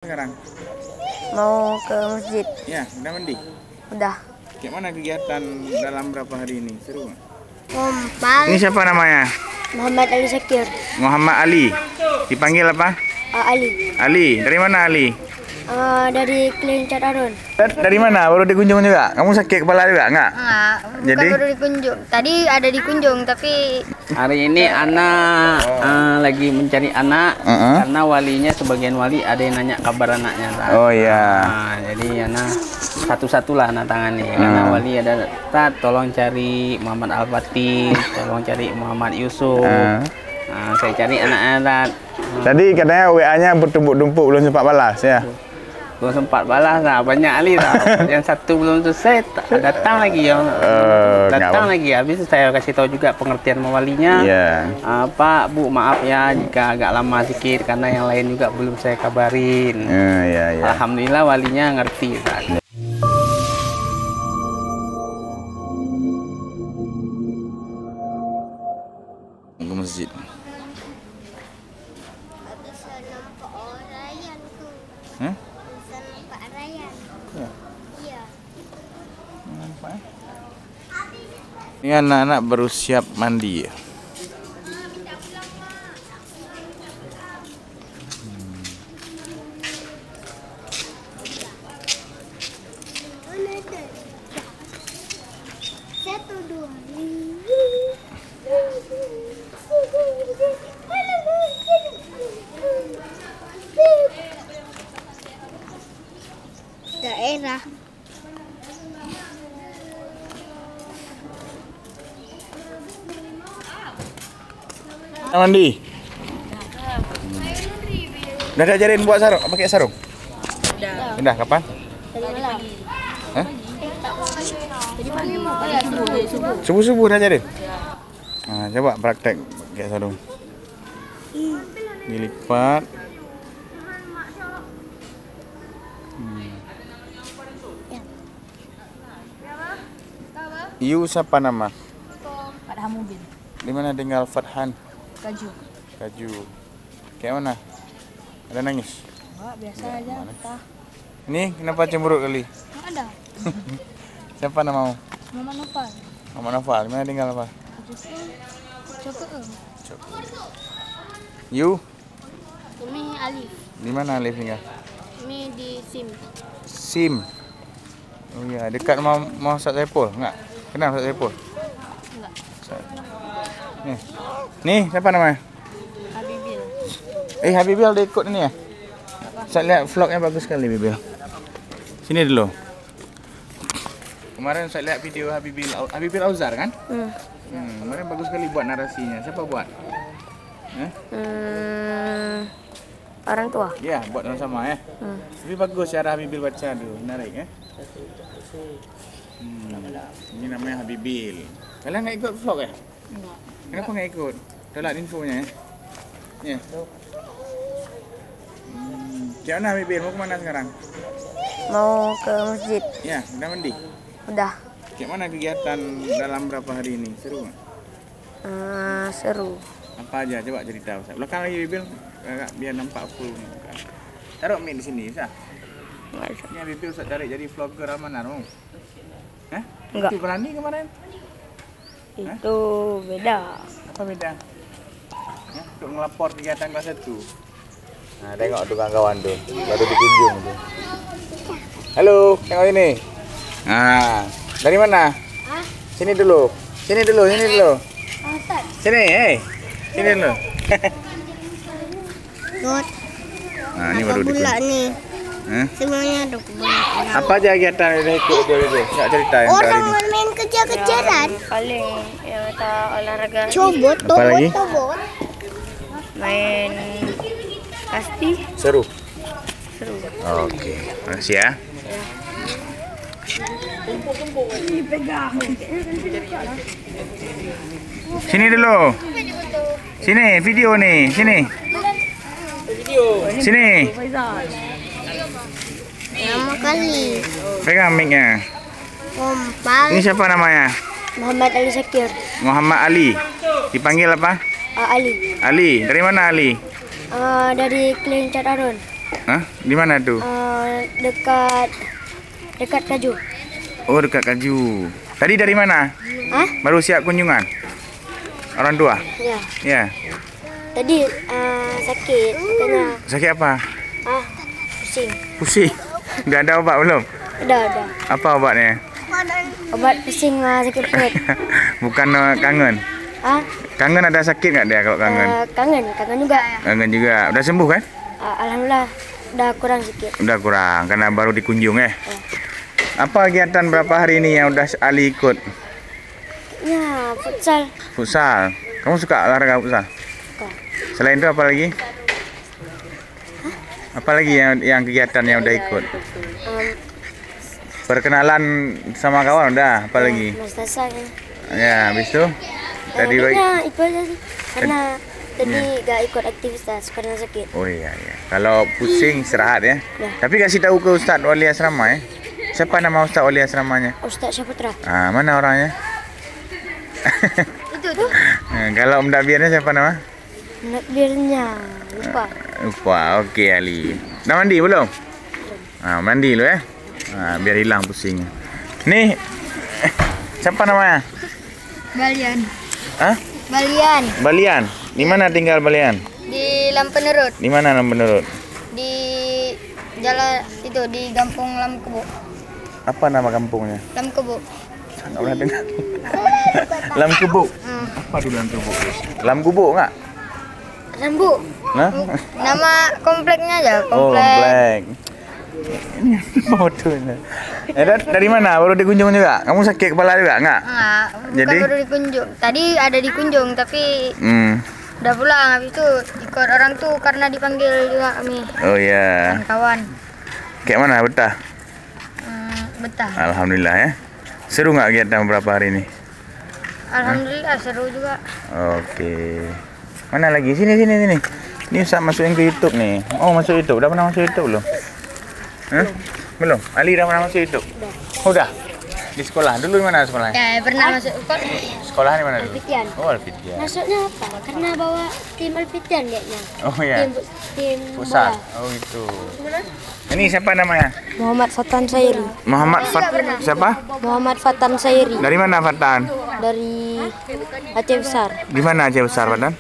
Sekarang Mau ke masjid. ya udah mandi. Udah. Kayak mana kegiatan dalam berapa hari ini? Seru nggak? Kompak. Ini siapa namanya? Muhammad Ali Syakir. Muhammad Ali. Dipanggil apa? Ali. Ali. Dari mana Ali? Dari Kelincar Arun. Dari mana? Baru dikunjung juga? Kamu sakit kepala juga nggak? Enggak. Bukan Jadi? baru dikunjung. Tadi ada dikunjung tapi Hari ini anak lagi mencari anak karena walinya sebagian wali ada yang nanya kabar anaknya. Oh iya. Jadi anak satu-satulah anak tangani karena wali ada Ustaz, tolong cari Muhammad Al-Fatih, tolong cari Muhammad Yusuf. Saya cari anak-anak. Tadi katanya WA-nya bertumpuk-tumpuk belum sempat balas ya. Belum sempat balas lah, banyak kali lah. Yang satu belum selesai, datang lagi ya. Datang lagi. Habis saya kasih tahu juga pengertian mawalinya. Iya. Pak, Bu, maaf ya jika agak lama sedikit karena yang lain juga belum saya kabarin. Iya, iya. Alhamdulillah walinya ngerti. Ke masjid. bisa nampak Rayan tuh. Hah? Bisa nampak Rayan. Iya. Iya. Ini anak-anak baru siap mandi ya. Satu, dua. Daerah. Mandi. Udah diajarin buat sarung, pakai sarung? Udah, kapan? Tadi malam. Hah? Tadi pagi subuh. Subuh-subuh dah ajarin? Nah, coba praktek pakai sarung. Dilipat. You siapa nama? Pada mobil. Di mana tinggal Fathan? Kaju. Kaju. Kayak mana? Ada nangis? Enggak, biasa aja. Ini kenapa cemberut kali? Enggak ada. Siapa namamu? Mama Nopal. Mama Noval. Di mana tinggal apa? Coba. You? Ini Alif. Di mana Alif tinggal? Ini di SIM. Sim. Oh iya, dekat mau Ustaz Saipul? Enggak? Kenal Ustaz Saipul? Enggak. Nih, siapa namanya? Habibil. Habibil dia ikut ini ya? Saya lihat vlognya bagus sekali Habibil. Sini dulu. Kemarin saya lihat video Habibil Auzar kan? Kemarin bagus sekali buat narasinya. Siapa buat? Orang tua. Ya, buat sama ya. Tapi bagus cara Habibil baca dulu, menarik ya. Ini namanya Habibil. Kalian nggak ikut vlog ya? Enggak. Kenapa nggak ikut? Telat infonya ya? Ya. Kayak mana Habibil? Mau kemana sekarang? Mau ke masjid. Ya, udah mandi. Udah. Kayak mana kegiatan dalam berapa hari ini? Seru nggak? Seru. Apa aja? Coba cerita. Belakang lagi Habibil, biar nampak full. Taruh mic di sini, bisa? Ini Habibil Ustaz cari jadi vlogger Amanar mau? Hah? Enggak. Itu berani kemarin? Itu beda. Apa beda? Ya, untuk ngelapor kegiatan kelas 1. Nah, tengok tuh kawan tuh, baru dikunjung tuh. Halo, tengok ini. Nah, dari mana? Sini dulu. Sini dulu. Sini, Sini dulu. Good. Nah, ini baru dikunjung. Nih. Hah? Semuanya ada kebanyakan. Apa aja kegiatan yang udah ikut dia itu? Enggak cerita yang hari ini. main kejar-kejaran. Paling yang kita olahraga. Cobot. Apa lagi? Main pasti Seru. seru. Oke, makasih ya. Sini dulu. Sini video nih, sini. Sini. Pertama kali. Pegang mic-nya. Kompak. Ini siapa namanya? Muhammad Ali Syakir. Muhammad Ali. Dipanggil apa? Ali. Ali. Dari mana Ali? Dari Kelincar Arun. Hah? Di mana tuh? Dekat Kaju. Oh, dekat Kaju. Tadi dari mana? Hah? Baru siap kunjungan? Orang tua? Ya. Ya. Tadi sakit katanya. Sakit apa? Pusing. Pusing. Udah ada obat belum? Udah. Apa obatnya? Obat pusing sakit perut. Bukan kangen. Kangen ada sakit nggak dia kalau kangen? Kangen juga. Kangen juga. Udah sembuh kan? Alhamdulillah udah kurang sedikit. Udah kurang karena baru dikunjung ya. Apa kegiatan berapa hari ini yang udah Ali ikut? Ya, futsal. Futsal. Kamu suka olahraga futsal? Suka. Selain itu apa lagi? Apa lagi yang kegiatan yang udah ikut? Perkenalan sama kawan udah, apa lagi? Mas Tasa kan. Ya, habis itu tadi itu aja sih. Karena tadi gak ikut aktivitas karena sakit. Oh iya. Kalau pusing istirahat ya. Tapi kasih tahu ke Ustadz Wali Asrama ya. Siapa nama Ustadz Wali Asramanya? Ustadz Syaputra. Mana orangnya? Itu tuh. Kalau mendakbirnya siapa nama? Mendakbirnya lupa. Oke Ali. Udah mandi belum? Mandi lu ya. Biar hilang pusingnya. Nih, siapa namanya? Balian. Hah? Balian. Di mana tinggal Balian? Di Lampenerut. Di mana Lampenerut? Di jalan itu di Kampung Lamkebo. Apa nama kampungnya? Lamkebo. Enggak pernah dengar. Lamkebo. Apa dulu Lamkebo? Lamkebo enggak? Lambu. Nah? Nama kompleknya aja, komplek. Ini fotonya. Dari mana? Baru dikunjung juga? Kamu sakit kepala juga? Enggak, bukan baru dikunjung. Tadi ada dikunjung, tapi udah pulang. Habis itu ikut orang tuh karena dipanggil juga kami. Oh iya. Kawan. Kayak mana? Betah? Betah. Alhamdulillah ya. Seru nggak kegiatan beberapa hari ini? Alhamdulillah seru juga. Oke. Mana lagi? Sini. Ini Ustaz masukin ke YouTube nih. Oh, masuk YouTube. Udah pernah masuk YouTube belum? Belum. Ali dah pernah masuk YouTube? Udah. Di sekolah. Dulu di mana sekolahnya? Ya, pernah masuk sekolah di mana dulu? Alfitian. Oh, Alfitian. Masuknya apa? Karena bawa tim Alfitian kayaknya. Oh iya. Tim pusat. Oh itu. Ini siapa namanya? Muhammad Fatan Sairi. Siapa? Muhammad Fatan Sairi. Dari mana Fatan? Dari Aceh Besar. Di mana Aceh Besar, Fatan?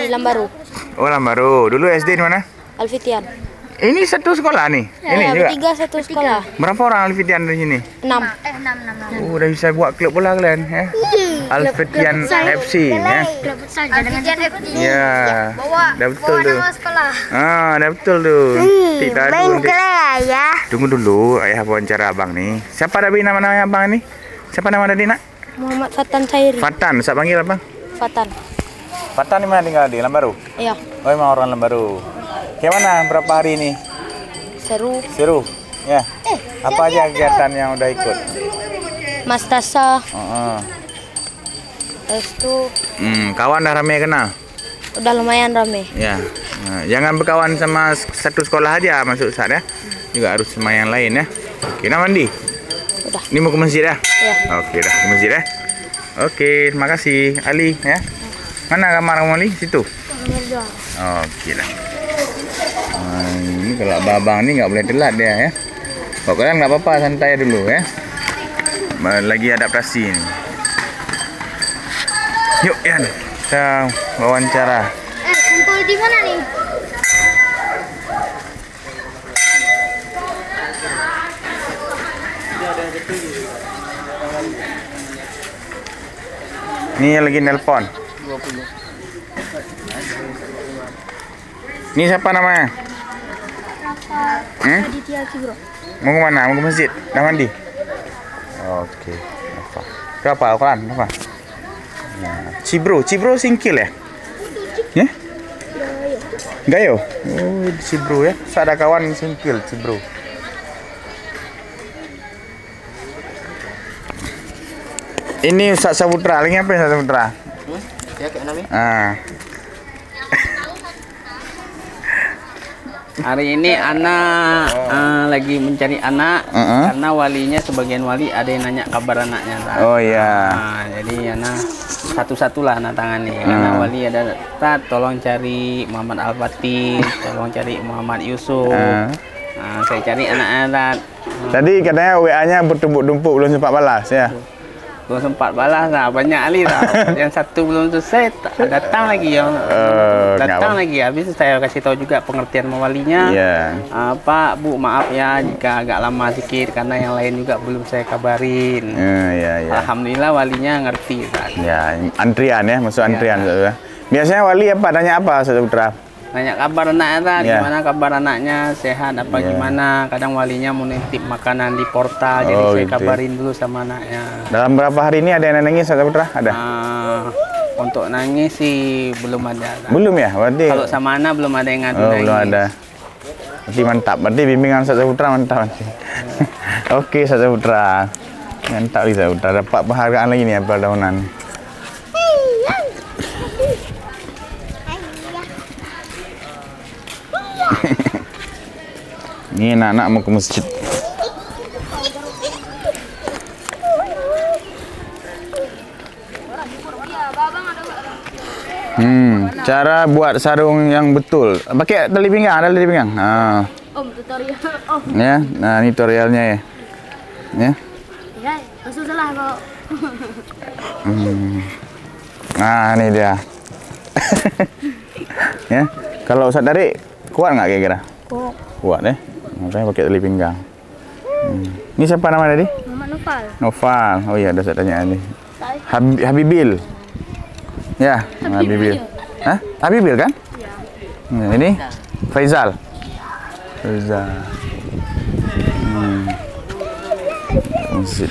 Di Lambaru. Oh, Lambaru. Dulu SD di mana? Alfitian. Ini satu sekolah nih. Ini juga. Bertiga satu sekolah. Berapa orang Alfitian di sini? 6. 6. Udah bisa buat klub bola kalian ya? Alfitian FC ya. Alfitian FC. Iya. Udah betul tuh. Sekolah. Udah betul tuh. Main kelas ya. Tunggu dulu, ayah wawancara abang nih. Siapa tadi nama-namanya abang ini? Siapa nama tadi nak? Muhammad Fatan Sairi. Fatan, saya panggil abang. Fatan di mana tinggal di Lambaru? Iya. Oh, emang orang Lambaru. Gimana berapa hari ini? Seru. Ya. Apa aja kegiatan yang udah ikut? Mas Tasa. Itu. Kawan dah ramai kenal? Udah lumayan ramai. Ya. Jangan berkawan sama satu sekolah aja masuk saat ya. Juga harus sama yang lain ya. Oke, nah mandi? Udah. Ini mau ke masjid ya? Ya. Oke, dah ke masjid ya. Oke, terima kasih Ali ya. Mana kamar kamu Ali? Situ. Oke dah. Ini kalau abang ini nggak boleh telat dia ya. Pokoknya nggak apa-apa, santai dulu ya. Lagi adaptasi ini. Yuk Yan, kita wawancara. Kumpul di mana nih? Ini lagi nelpon. 20. Ini siapa namanya? Aditya Kibro. Mau ke mana? Mau ke masjid? Dah mandi? Oke. Apa? Itu apa? Al-Quran? Apa? Cibro singkil ya? Ya? Gayo? Oh, Cibro ya. Saya ada kawan singkil Cibro. Ini Ustaz Saputra. Lagi apa Ustaz Saputra? Ya kayak namanya. Hari ini anak lagi mencari anak karena walinya sebagian wali ada yang nanya kabar anaknya. Tat. Oh iya. Jadi anak satu-satulah anak tangani karena wali ada Tat, tolong cari Muhammad Al-Fatih, tolong cari Muhammad Yusuf. Saya cari anak-anak. Tadi katanya WA-nya bertumpuk-tumpuk belum sempat balas ya. Belum sempat balas lah, banyak kali lah. Yang satu belum selesai, datang lagi yang datang lagi. Habis saya kasih tahu juga pengertian mawalinya. Pak, Bu, maaf ya jika agak lama sedikit karena yang lain juga belum saya kabarin. Alhamdulillah walinya ngerti. Ya, antrian ya, masuk antrian. Biasanya wali apa? Tanya apa, Ustaz Putra? Nanya kabar anaknya, gimana kabar anaknya, sehat apa gimana. Kadang walinya mau nitip makanan di portal, jadi saya kabarin dulu sama anaknya. Dalam berapa hari ini ada yang nangis, Ustaz Putra? Ada? Untuk nangis sih belum ada. Belum ya? Berarti kalau sama anak belum ada yang ngadu nangis. Belum ada. Berarti mantap. Berarti bimbingan Ustaz Putra mantap. Oke, Ustaz Putra. Mantap Ustaz Putra. Dapat penghargaan lagi nih apel tahunan. Ini anak-anak mau ke masjid. Cara buat sarung yang betul. Pakai tali pinggang, ada tali pinggang. Tutorial. Ya, nah ini tutorialnya ya. Ya. Ya, susah kok. Nah, ini dia. Ya, kalau Ustaz Dari kuat nggak kira-kira? Kuat ya. Makanya pakai tali pinggang. Ini siapa nama tadi? Muhammad Noval. Noval. Oh iya, ada saya tanya ini. Habibil. Ya, Habibil. Hah? Habibil kan? Iya. Ini Faizal. Faizal. Masjid.